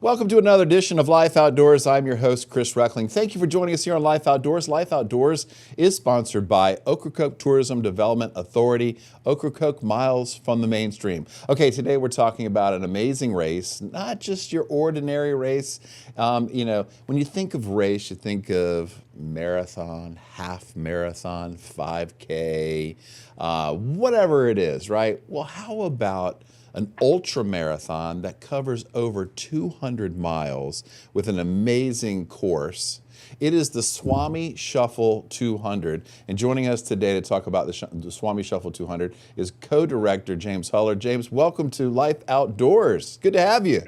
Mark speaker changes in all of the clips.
Speaker 1: Welcome to another edition of Life Outdoors. I'm your host, Chris Reckling. Thank you for joining us here on Life Outdoors. Life Outdoors is sponsored by Ocracoke Tourism Development Authority, Ocracoke miles from the mainstream. Okay, today we're talking about an amazing race, not just your ordinary race. When you think of race, you think of marathon, half marathon, 5K, whatever it is, right? Well, how about an ultra marathon that covers over 200 miles with an amazing course? It is the Swammie Shuffle 200. And joining us today to talk about the Swammie Shuffle 200 is co-director James Huller. James, welcome to Life Outdoors. Good to have you.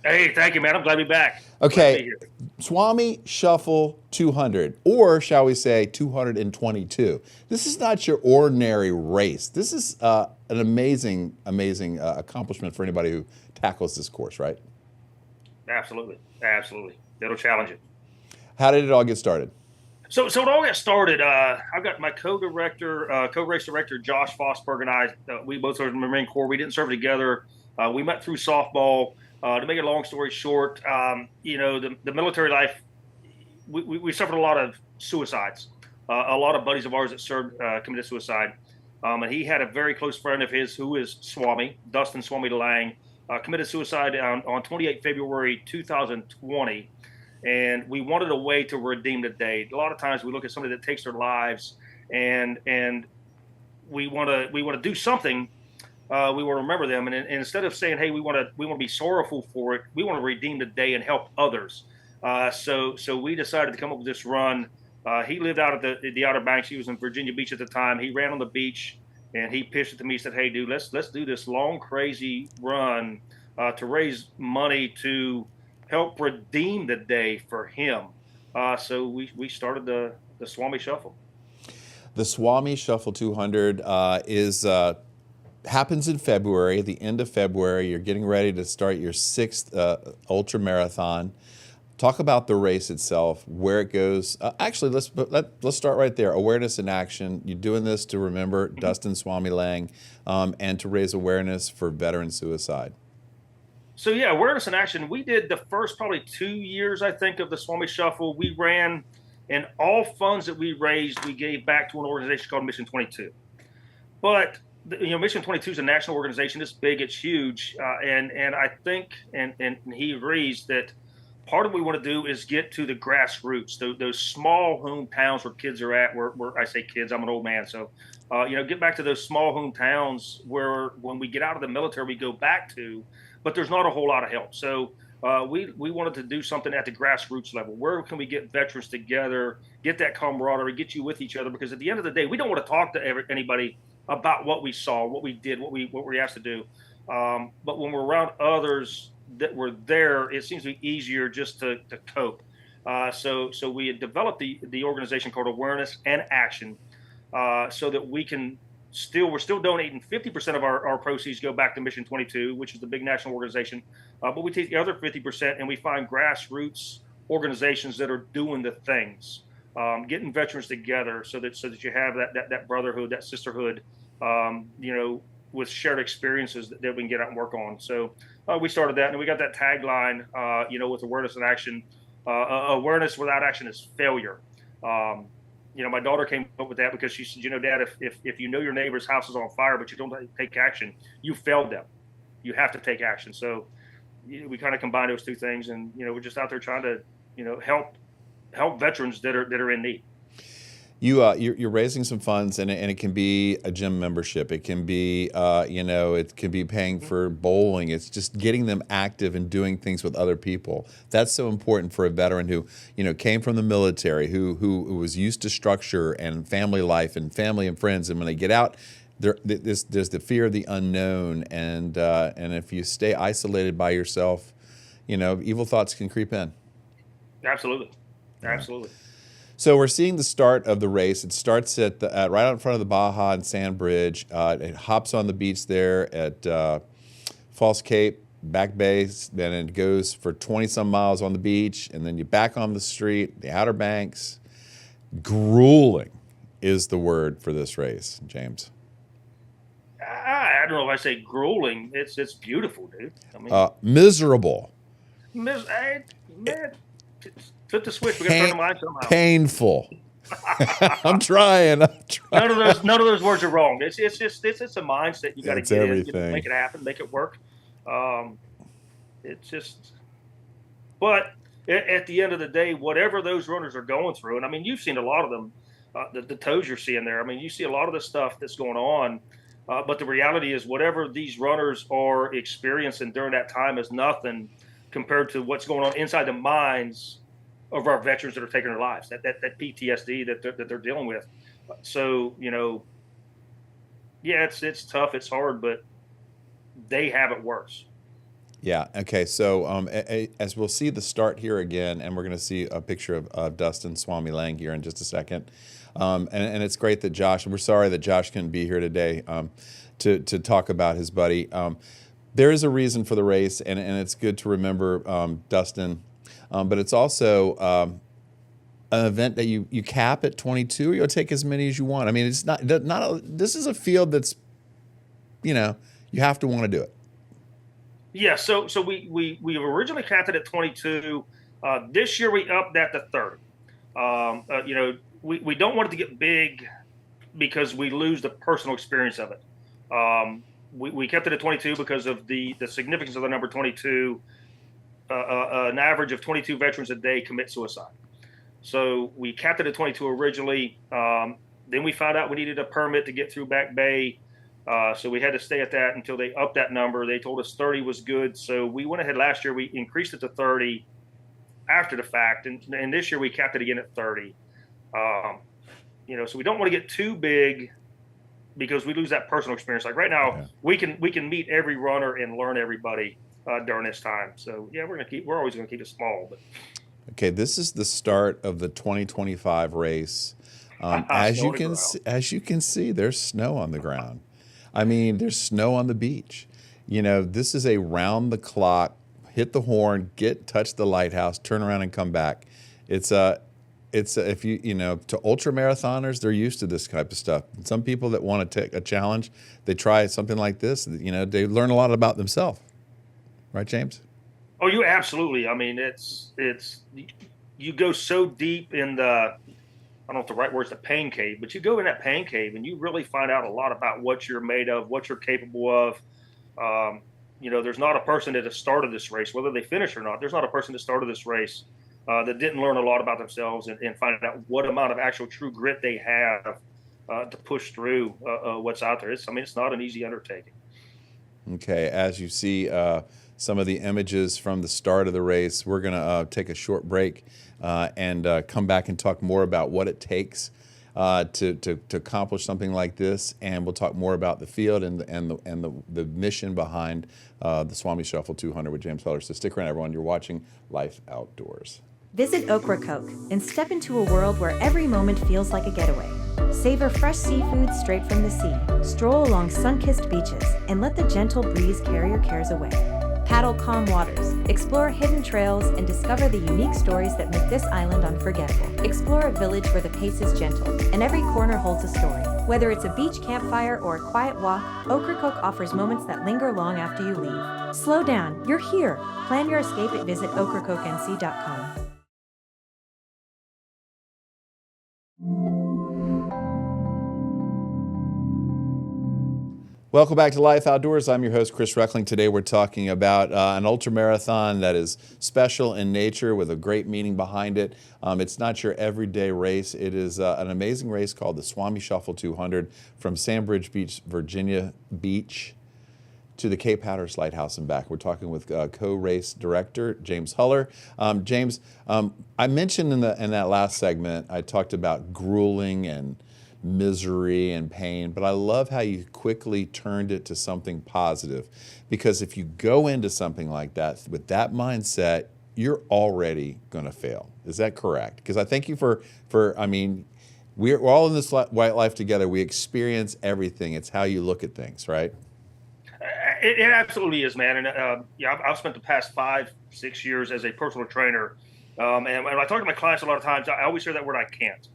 Speaker 2: Hey, thank you, man. I'm glad to be back. Glad to be
Speaker 1: Okay,
Speaker 2: here.
Speaker 1: Swammie Shuffle 200, or shall we say 222. This is not your ordinary race. This is an amazing accomplishment for anybody who tackles this course, right?
Speaker 2: Absolutely. Absolutely. It'll challenge it.
Speaker 1: How did it all get started?
Speaker 2: So it all got started. I've got my co-director, co-race director, Josh Fosberg, and I. We both served in the Marine Corps. We didn't serve together. We met through softball. To make a long story short, the military life, we suffered a lot of suicides. A lot of buddies of ours that served committed suicide. And he had a very close friend of his who is Swammie, Dustin Swammie Lang, committed suicide on 28 February 2020. And we wanted a way to redeem the day. A lot of times we look at somebody that takes their lives and we want to do something. We want to remember them, and instead of saying, "Hey, we want to be sorrowful for it," we want to redeem the day and help others. So we decided to come up with this run. He lived out at the Outer Banks. He was in Virginia Beach at the time. He ran on the beach, and he pitched it to me. He said, "Hey, dude, let's do this long, crazy run to raise money to help redeem the day for him." So we started the Swammie Shuffle.
Speaker 1: The Swammie Shuffle 200 is happens in February, the end of February. You're getting ready to start your sixth ultra marathon. Talk about the race itself, where it goes. Actually, let's start right there. Awareness in action. You're doing this to remember Dustin Swammie Lang and to raise awareness for veteran suicide.
Speaker 2: So yeah, awareness in action. We did the first probably 2 years, I think, of the Swammie Shuffle. We ran, and all funds that we raised, we gave back to an organization called Mission 22. But Mission 22 is a national organization. It's big, it's huge, and I think, and he agrees that part of what we want to do is get to the grassroots, those small hometowns where kids are at. Where I say kids, I'm an old man, so get back to those small hometowns where when we get out of the military, we go back to, but there's not a whole lot of help. So we wanted to do something at the grassroots level. Where can we get veterans together, get that camaraderie, get you with each other? Because at the end of the day, we don't want to talk to anybody about what we saw, what we did, what we were asked to do. But when we're around others that were there, it seems to be easier just to cope. So we had developed the organization called Awareness and Action, so that we're still donating 50% of our proceeds go back to Mission 22, which is the big national organization. But we take the other 50% and we find grassroots organizations that are doing the things. Getting veterans together so that you have that brotherhood, that sisterhood, with shared experiences that we can get out and work on. So we started that, and we got that tagline, with awareness and action. Awareness without action is failure. My daughter came up with that because she said, "Dad, if you know your neighbor's house is on fire, but you don't take action, you failed them. You have to take action." So we kind of combine those two things, and we're just out there trying to, help veterans that are in need.
Speaker 1: You're raising some funds, and it can be a gym membership. It can be it can be paying for bowling. It's just getting them active and doing things with other people. That's so important for a veteran who came from the military, who was used to structure and family life and family and friends. And when they get out, there's the fear of the unknown, and if you stay isolated by yourself, evil thoughts can creep in.
Speaker 2: Absolutely. Absolutely.
Speaker 1: So we're seeing the start of the race. It starts at right out in front of the Baja and Sand Bridge. It hops on the beach there at False Cape, Back Bay, then it goes for 20-some miles on the beach, and then you back on the street, the Outer Banks. Grueling is the word for this race, James.
Speaker 2: I don't know if I say grueling. It's beautiful, dude. I mean,
Speaker 1: Miserable.
Speaker 2: Hey, man, flip the switch. We got to turn the mind somehow.
Speaker 1: Painful. I'm trying.
Speaker 2: None of those words are wrong. It's just it's a mindset you got to
Speaker 1: It's
Speaker 2: get in,
Speaker 1: everything.
Speaker 2: make it happen, make it work. It's just, but at the end of the day, whatever those runners are going through, and I mean, you've seen a lot of them, the toes you're seeing there. I mean, you see a lot of the stuff that's going on. But the reality is, whatever these runners are experiencing during that time is nothing compared to what's going on inside the minds of our veterans that are taking their lives. That PTSD that they're dealing with. So yeah, it's tough, it's hard, but they have it worse.
Speaker 1: Yeah. Okay. So as we'll see the start here again, and we're going to see a picture of Dustin Swammie Lang here in just a second. And it's great that Josh, and we're sorry that Josh couldn't be here today to talk about his buddy. There is a reason for the race, and it's good to remember Dustin. But it's also an event that you cap at 22. You'll take as many as you want. I mean, it's not this is a field that's, you have to want to do it.
Speaker 2: Yeah, so we originally capped it at 22. This year we upped that to 30. We don't want it to get big because we lose the personal experience of it. We kept it at 22 because of the significance of the number 22. An average of 22 veterans a day commit suicide. So we capped it at 22 originally. Then we found out we needed a permit to get through Back Bay. So we had to stay at that until they upped that number. They told us 30 was good. So we went ahead last year. We increased it to 30 after the fact. And this year we capped it again at 30. So we don't want to get too big because we lose that personal experience. Like right now, yeah, we can meet every runner and learn everybody during this time. So yeah, we're always going to keep it small. But
Speaker 1: okay, this is the start of the 2025 race. As you can see, there's snow on the ground. I mean, there's snow on the beach. This is a round the clock, hit the horn, touch the lighthouse, turn around and come back. It's if to ultra marathoners, they're used to this type of stuff. And some people that want to take a challenge, they try something like this. They learn a lot about themselves. Right, James?
Speaker 2: Oh, you absolutely. I mean, it's you go so deep in the, I don't know if the right word is the pain cave, but you go in that pain cave and you really find out a lot about what you're made of, what you're capable of. There's not a person that has started this race, whether they finish or not. There's not a person that started this race that didn't learn a lot about themselves and find out what amount of actual true grit they have to push through what's out there. It's not an easy undertaking.
Speaker 1: Okay, as you see some of the images from the start of the race, we're going to take a short break and come back and talk more about what it takes to accomplish something like this, and we'll talk more about the field and the mission behind the Swammie Shuffle 200 with James Heller. So stick around, everyone. You're watching Life Outdoors.
Speaker 3: Visit Ocracoke and step into a world where every moment feels like a getaway. Savor fresh seafood straight from the sea, stroll along sun-kissed beaches, and let the gentle breeze carry your cares away. Paddle calm waters, explore hidden trails, and discover the unique stories that make this island unforgettable. Explore a village where the pace is gentle, and every corner holds a story. Whether it's a beach campfire or a quiet walk, Ocracoke offers moments that linger long after you leave. Slow down, you're here. Plan your escape at visitocracokennc.com.
Speaker 1: Welcome back to Life Outdoors. I'm your host, Chris Reckling. Today we're talking about an ultramarathon that is special in nature with a great meaning behind it. It's not your everyday race. It is an amazing race called the Swammie Shuffle 200 from Sandbridge Beach, Virginia Beach to the Cape Hatteras Lighthouse and back. We're talking with co-race director James Heller. James, I mentioned in that last segment, I talked about grueling and misery and pain, but I love how you quickly turned it to something positive, because if you go into something like that with that mindset, you're already going to fail. Is that correct? Because I thank you for we're all in this white life together. We experience everything. It's how you look at things, right?
Speaker 2: It absolutely is, man. And I've spent the past 5-6 years as a personal trainer, and when I talk to my clients a lot of times, I always hear that word, I can't.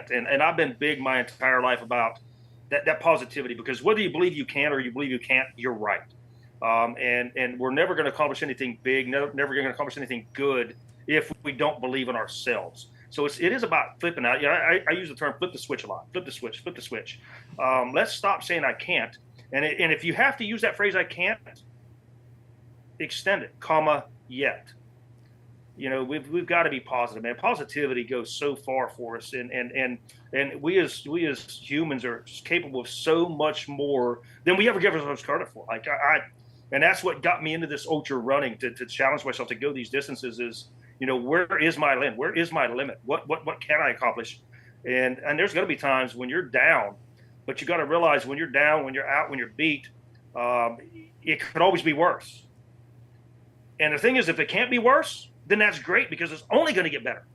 Speaker 2: And I've been big my entire life about that positivity, because whether you believe you can or you believe you can't, you're right. And we're never going to accomplish anything big, never going to accomplish anything good if we don't believe in ourselves. So it is about flipping out. I use the term flip the switch a lot. Flip the switch, flip the switch. Let's stop saying I can't. And if you have to use that phrase, I can't, extend it, comma, yet. We've got to be positive, man. Positivity goes so far for us, and we as humans are capable of so much more than we ever give ourselves credit for. And that's what got me into this ultra running, to challenge myself to go these distances. Is where is my limit? Where is my limit? What can I accomplish? And there's going to be times when you're down, but you got to realize when you're down, when you're out, when you're beat, it could always be worse. And the thing is, if it can't be worse, then that's great, because it's only going to get better,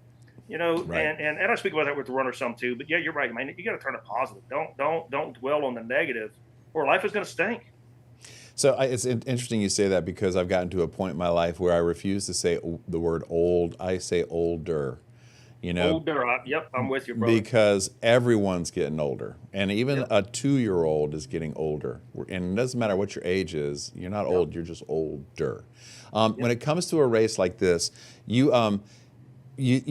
Speaker 2: Right. And I speak about that with the runner some too. But yeah, you're right, man. You got to turn it positive. Don't dwell on the negative, or life is going to stink.
Speaker 1: So it's interesting you say that, because I've gotten to a point in my life where I refuse to say the word old. I say older.
Speaker 2: Older. Yep, I'm with you, brother.
Speaker 1: Because everyone's getting older, and even
Speaker 2: Yep.
Speaker 1: a 2-year-old is getting older. And it doesn't matter what your age is. You're not old. You're just older. When it comes to a race like this, you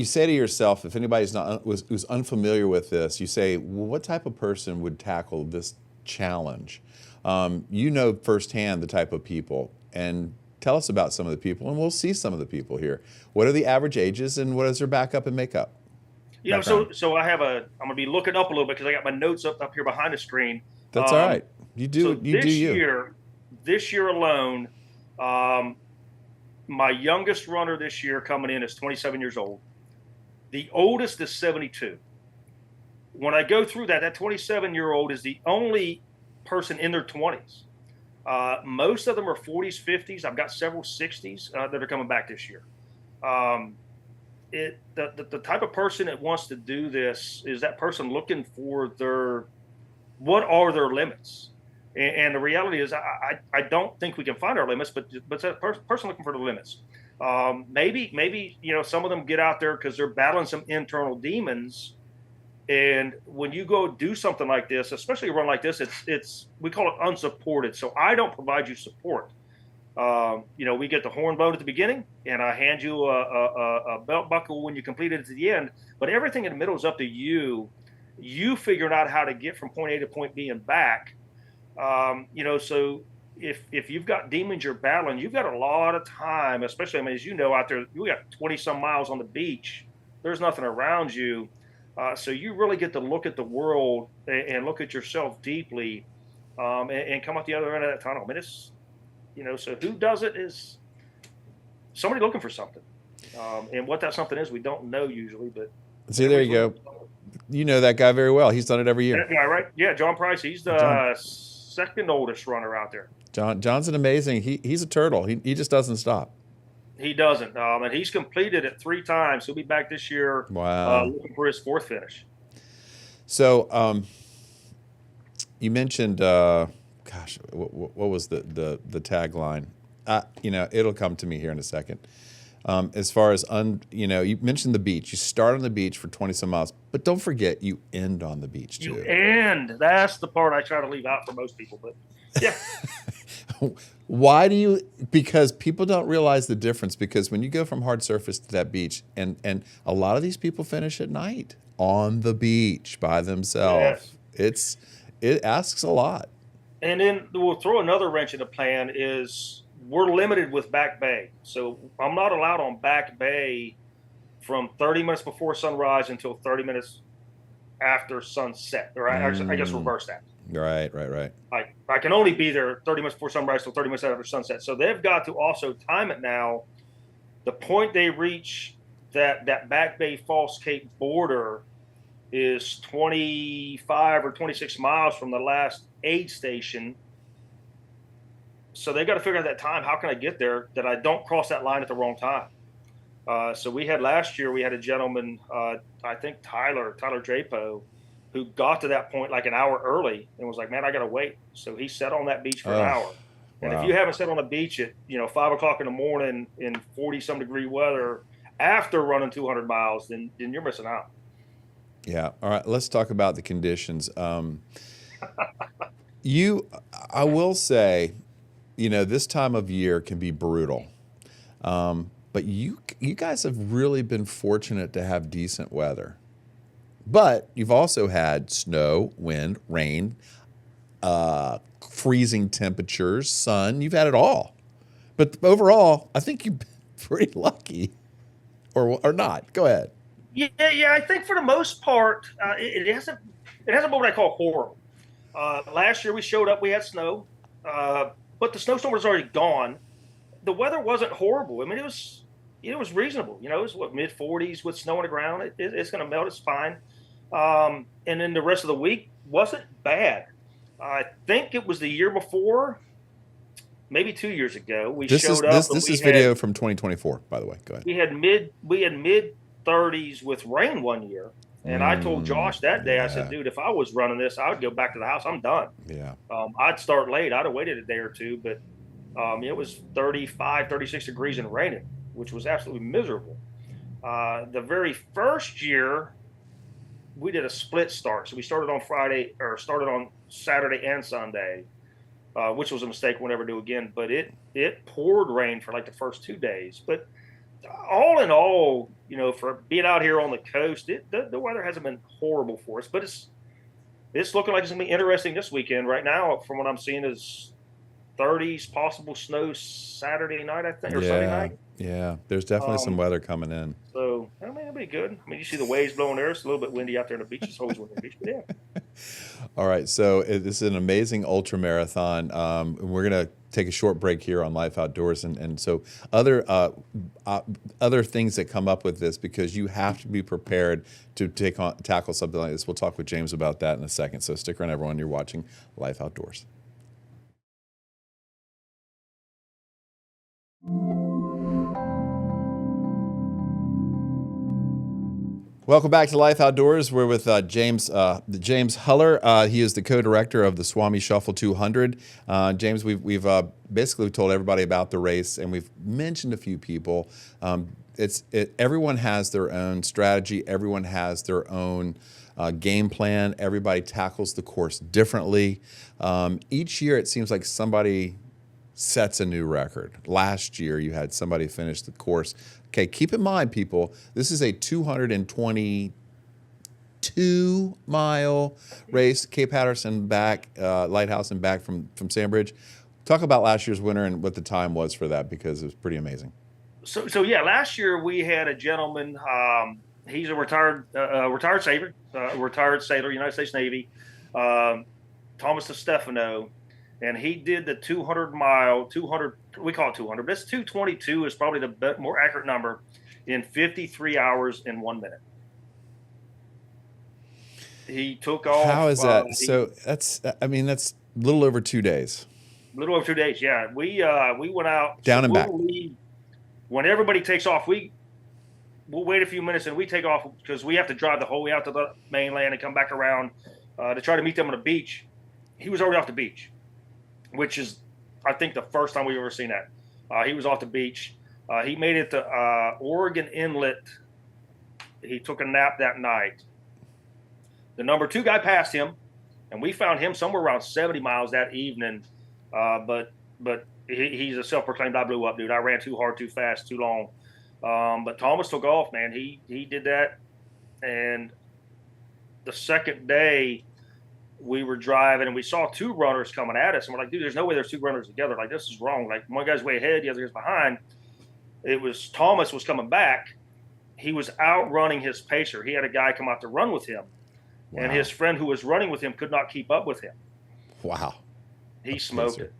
Speaker 1: say to yourself, if anybody's who's unfamiliar with this, you say, well, what type of person would tackle this challenge? Firsthand the type of people, and tell us about some of the people, and we'll see some of the people here. What are the average ages, and what is their backup and makeup?
Speaker 2: So I'm going to be looking up a little bit, because I got my notes up here behind the screen.
Speaker 1: That's all right. You do you.
Speaker 2: This year alone, my youngest runner this year coming in is 27 years old. The oldest is 72. When I go through that 27-year-old is the only person in their 20s. Most of them are 40s, 50s. I've got several 60s that are coming back this year. The type of person that wants to do this is that person looking for what are their limits. And the reality is, I don't think we can find our limits, but that person looking for the limits. Maybe some of them get out there because they're battling some internal demons. And when you go do something like this, especially a run like this, we call it unsupported. So I don't provide you support. We get the horn bone at the beginning, and I hand you a belt buckle when you complete it at the end. But everything in the middle is up to you. You figuring out how to get from point A to point B and back. So if you've got demons you're battling, you've got a lot of time, especially, as you know, out there, we got 20 some miles on the beach. There's nothing around you. So you really get to look at the world and look at yourself deeply, and come out the other end of that tunnel. It's, so who does it is somebody looking for something. And what that something is, we don't know usually, but.
Speaker 1: See, there you go. You know that guy very well. He's done it every year.
Speaker 2: That guy, right? Yeah, John Price. He's the second oldest runner out there.
Speaker 1: John's an amazing. He's a turtle. He just doesn't stop.
Speaker 2: He doesn't, and he's completed it 3 times. He'll be back this year.
Speaker 1: Wow.
Speaker 2: Looking for his 4th finish.
Speaker 1: So, you mentioned, what was the tagline? It'll come to me here in a second. As far as you mentioned the beach. You start on the beach for 20 some miles, but don't forget you end on the beach too.
Speaker 2: That's the part I try to leave out for most people, but yeah.
Speaker 1: Why do you? Because people don't realize the difference. Because when you go from hard surface to that beach, and a lot of these people finish at night on the beach by themselves. Yes. It asks a lot.
Speaker 2: And then we'll throw another wrench in the plan. Is we're limited with Back Bay, so I'm not allowed on Back Bay from 30 minutes before sunrise until 30 minutes after sunset. Or I guess reverse that.
Speaker 1: Right.
Speaker 2: I can only be there 30 minutes before sunrise till 30 minutes after sunset. So they've got to also time it now. The point they reach that Back Bay False Cape border is 25 or 26 miles from the last aid station. So they got to figure out that time. How can I get there that I don't cross that line at the wrong time? So last year we had a gentleman, I think Tyler Drapo, who got to that point like an hour early and was like, man, I got to wait. So he sat on that beach for an hour. And if you haven't sat on a beach at 5 o'clock in the morning in 40 some degree weather after running 200 miles, then you're missing out.
Speaker 1: Yeah. All right. Let's talk about the conditions. I will say, this time of year can be brutal. But you guys have really been fortunate to have decent weather. But you've also had snow, wind, rain, freezing temperatures, sun. You've had it all. But overall, I think you've been pretty lucky, or not. Go ahead.
Speaker 2: Yeah. I think for the most part, it hasn't been what I call horrible. Last year we showed up, we had snow, but the snowstorm was already gone. The weather wasn't horrible. I mean, it was reasonable. It was mid 40s with snow on the ground. It's going to melt. It's fine. And then the rest of the week wasn't bad. I think it was the year before, maybe 2 years ago.
Speaker 1: This is video from 2024, by the way. Go ahead.
Speaker 2: We had mid 30s with rain one year, and I told Josh that day, I said, dude, if I was running this, I would go back to the house. I'm done.
Speaker 1: Yeah.
Speaker 2: I'd start late. I'd have waited a day or two, but it was 35, 36 degrees and raining, which was absolutely miserable. The very first year, we did a split start. So we started on Saturday and Sunday, which was a mistake we'll never do again. But it poured rain for like the first 2 days. But all in all, for being out here on the coast, the weather hasn't been horrible for us. But it's looking like it's going to be interesting this weekend. Right now, from what I'm seeing, is 30s, possible snow Saturday night, I think, or Sunday night.
Speaker 1: Yeah, there's definitely some weather coming in.
Speaker 2: So, I mean, it'll be good. I mean, you see the waves blowing there. It's a little bit windy out there on the beach. It's always windy on the beach, but yeah.
Speaker 1: All right, so this is an amazing ultra marathon. We're going to take a short break here on Life Outdoors, and so other things that come up with this, because you have to be prepared to tackle something like this. We'll talk with James about that in a second. So stick around, everyone. You're watching Life Outdoors. Welcome back to Life Outdoors. We're with James Huller. He is the co-director of the Swammie Shuffle 200. James, we've basically told everybody about the race, and we've mentioned a few people. Everyone has their own strategy. Everyone has their own game plan. Everybody tackles the course differently. Each year, it seems like somebody sets a new record. Last year, you had somebody finish the course. Okay, keep in mind, people, this is a 222-mile race, Cape Hatteras back, Lighthouse and back from Sandbridge. Talk about last year's winner and what the time was for that, because it was pretty amazing. So
Speaker 2: yeah, last year we had a gentleman. He's a retired sailor, United States Navy, Thomas DeStefano. And he did the 200-mile, we call it 200, but it's 222 is probably the more accurate number, in 53 hours and 1 minute. He took off.
Speaker 1: How is that? That's a little over 2 days.
Speaker 2: A little over 2 days, yeah. We went out.
Speaker 1: Down and back.
Speaker 2: When everybody takes off, we'll wait a few minutes and we take off, because we have to drive the whole way out to the mainland and come back around to try to meet them on the beach. He was already off the beach, which is, I think, the first time we've ever seen that. He was off the beach. He made it to Oregon Inlet. He took a nap that night. The number 2 guy passed him, and we found him somewhere around 70 miles that evening. But he's a self-proclaimed "I blew up" dude. I ran too hard, too fast, too long. But Thomas took off, man. He did that. And the second day, we were driving and we saw 2 runners coming at us, and we're like, dude, there's no way there's 2 runners together. Like, this is wrong. Like, one guy's way ahead, the other guy's behind. It was Thomas was coming back. He was outrunning his pacer. He had a guy come out to run with him. Wow. And his friend who was running with him could not keep up with him.
Speaker 1: Wow.
Speaker 2: He smoked it.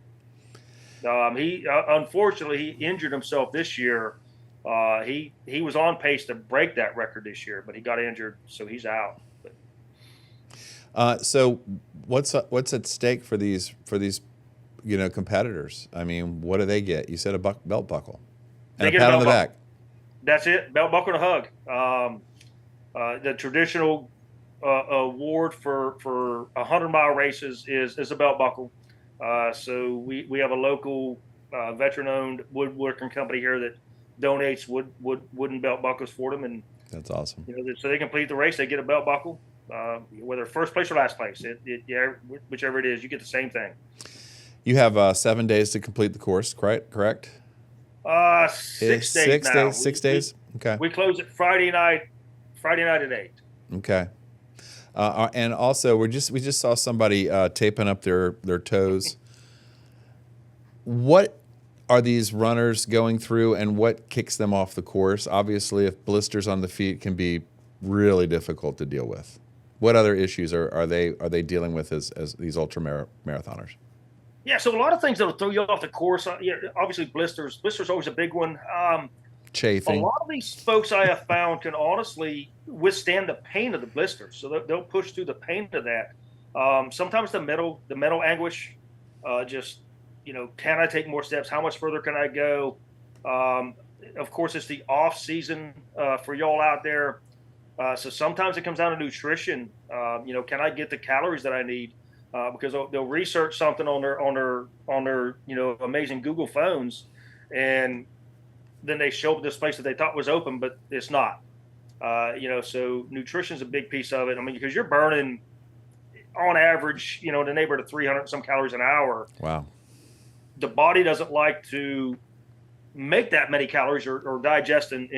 Speaker 2: He unfortunately, he injured himself this year. He was on pace to break that record this year, but he got injured, so he's out.
Speaker 1: So what's at stake for these competitors? I mean, what do they get? You said a belt buckle and a pat on the back. That's it. Belt buckle and a hug.
Speaker 2: The traditional award for 100-mile races is a belt buckle. So we have a local veteran-owned woodworking company here that donates wooden belt buckles for them, and
Speaker 1: that's awesome.
Speaker 2: So they complete the race, they get a belt buckle. Whether first place or last place, whichever it is, you get the same thing.
Speaker 1: You have 7 days to complete the course, correct?
Speaker 2: 6 days now.
Speaker 1: 6 days? Okay.
Speaker 2: We close it Friday night at 8.
Speaker 1: Okay. And also, we just saw somebody taping up their toes. What are these runners going through, and what kicks them off the course? Obviously, if blisters on the feet can be really difficult to deal with, what other issues are they dealing with as these ultra marathoners?
Speaker 2: Yeah, so a lot of things that'll throw you off the course. Obviously, blisters. Blisters always a big one.
Speaker 1: Chafing.
Speaker 2: A lot of these folks I have found can honestly withstand the pain of the blisters, so they'll push through the pain of that. Sometimes the mental anguish, just can I take more steps? How much further can I go? Of course, it's the off season for y'all out there, so sometimes it comes down to nutrition. Can I get the calories that I need? Because they'll research something on their amazing Google phones, and then they show up at this place that they thought was open, but it's not. So nutrition is a big piece of it. I mean, because you're burning on average, in the neighborhood of 300 some calories an hour.
Speaker 1: Wow.
Speaker 2: The body doesn't like to make that many calories or digest and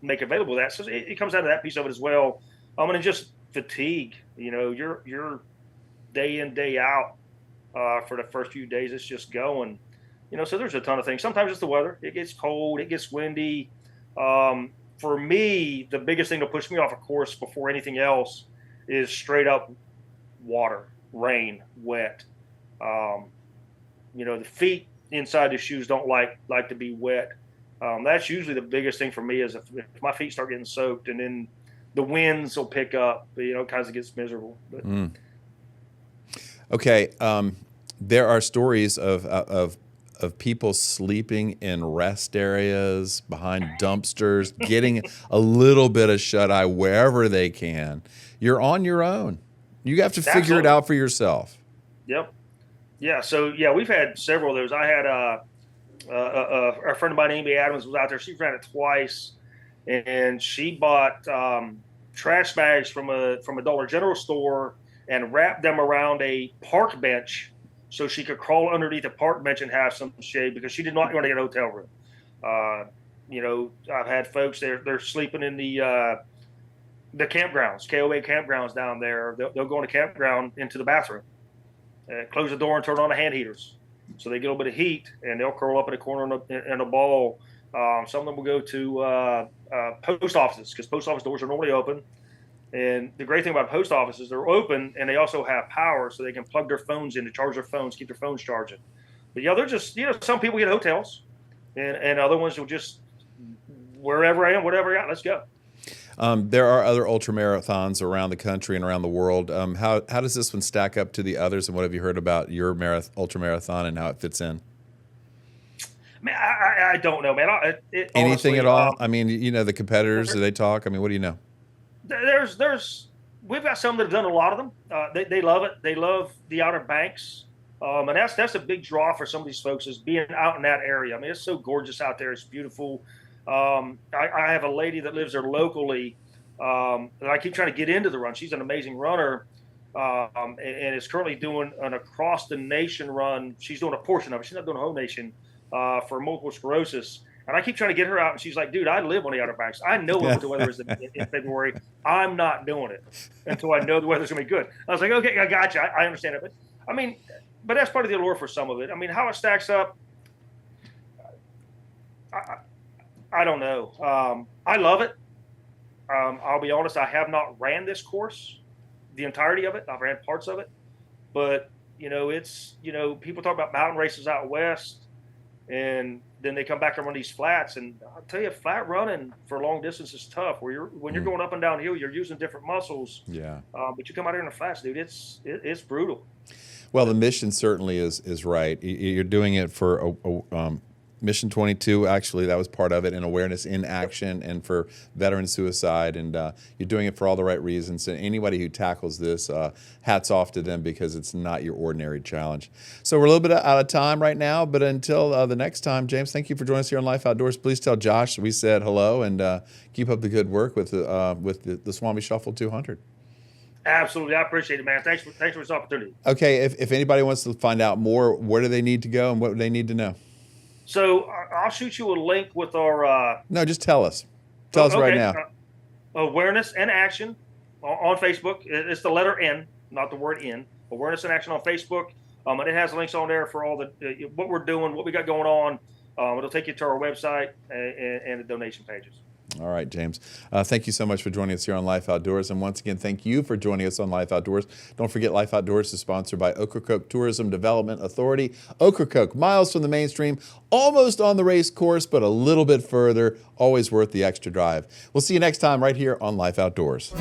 Speaker 2: make available that. So it comes down to that piece of it as well. And just fatigue. You're day in, day out for the first few days. It's just going. So there's a ton of things. Sometimes it's the weather. It gets cold. It gets windy. For me, the biggest thing to push me off a course before anything else is straight up water, rain, wet. The feet inside the shoes don't like to be wet. That's usually the biggest thing for me is if my feet start getting soaked, and then the winds will pick up. It kind of gets miserable. But.
Speaker 1: Okay, there are stories of people sleeping in rest areas, behind dumpsters, getting a little bit of shut-eye wherever they can. You're on your own. You have to figure it out for yourself.
Speaker 2: Yep. Yeah. So we've had several of those. I had a friend of mine, Amy Adams, was out there. She ran it twice, and she bought trash bags from a Dollar General store and wrapped them around a park bench so she could crawl underneath a park bench and have some shade, because she did not want to get a hotel room. I've had folks they're sleeping in the campgrounds, KOA campgrounds down there. They'll go in a campground into the bathroom, close the door and turn on the hand heaters, so they get a little bit of heat, and they'll curl up in a corner in a ball. Some of them will go to post offices, because post office doors are normally open. And the great thing about post offices, they're open and they also have power, so they can plug their phones in to charge their phones, keep their phones charging. But they're just, some people get hotels, and other ones will just, wherever I am, whatever I got, let's go.
Speaker 1: There are other ultra marathons around the country and around the world. How does this one stack up to the others, and what have you heard about your ultra marathon and how it fits in?
Speaker 2: Man, I don't know, man.
Speaker 1: Anything
Speaker 2: honestly,
Speaker 1: at all? I mean, the competitors, do they talk? I mean, what do you know?
Speaker 2: We've got some that have done a lot of them. They love it. They love the Outer Banks. And that's a big draw for some of these folks, is being out in that area. I mean, it's so gorgeous out there. It's beautiful. I have a lady that lives there locally, and I keep trying to get into the run. She's an amazing runner, and is currently doing an across the nation run. She's doing a portion of it. She's not doing a whole nation for multiple sclerosis. And I keep trying to get her out, and she's like, dude, I live on the Outer Banks. I know what the weather is in February. I'm not doing it until I know the weather's going to be good. I was like, okay, I got you. I understand it. But that's part of the allure for some of it. I mean, how it stacks up, I don't know. I love it. I'll be honest, I have not ran this course, the entirety of it. I've ran parts of it. But, it's, people talk about mountain races out west, and then they come back and run these flats, and I'll tell you, flat running for long distance is tough. When you're going up and down hill, you're using different muscles.
Speaker 1: Yeah.
Speaker 2: But you come out here in the flats, dude, it's brutal.
Speaker 1: Well, the mission certainly is right. You're doing it for Mission 22. Actually, that was part of it, and awareness in action, and for veteran suicide, and you're doing it for all the right reasons. And anybody who tackles this, hats off to them, because it's not your ordinary challenge. So we're a little bit out of time right now, but until the next time, James, thank you for joining us here on Life Outdoors. Please tell Josh we said hello, and keep up the good work with the Swammie Shuffle 200.
Speaker 2: Absolutely. I appreciate it, man. Thanks for this opportunity.
Speaker 1: Okay, if anybody wants to find out more, where do they need to go and what do they need to know?
Speaker 2: So I'll shoot you a link with our.
Speaker 1: No, just tell us. Tell us right now.
Speaker 2: Awareness and Action on Facebook. It's the letter N, not the word N. Awareness and Action on Facebook. And it has links on there for all the what we're doing, what we got going on. It'll take you to our website and the donation pages.
Speaker 1: All right, James. Thank you so much for joining us here on Life Outdoors. And once again, thank you for joining us on Life Outdoors. Don't forget, Life Outdoors is sponsored by Ocracoke Tourism Development Authority. Ocracoke, miles from the mainstream, almost on the race course, but a little bit further. Always worth the extra drive. We'll see you next time right here on Life Outdoors.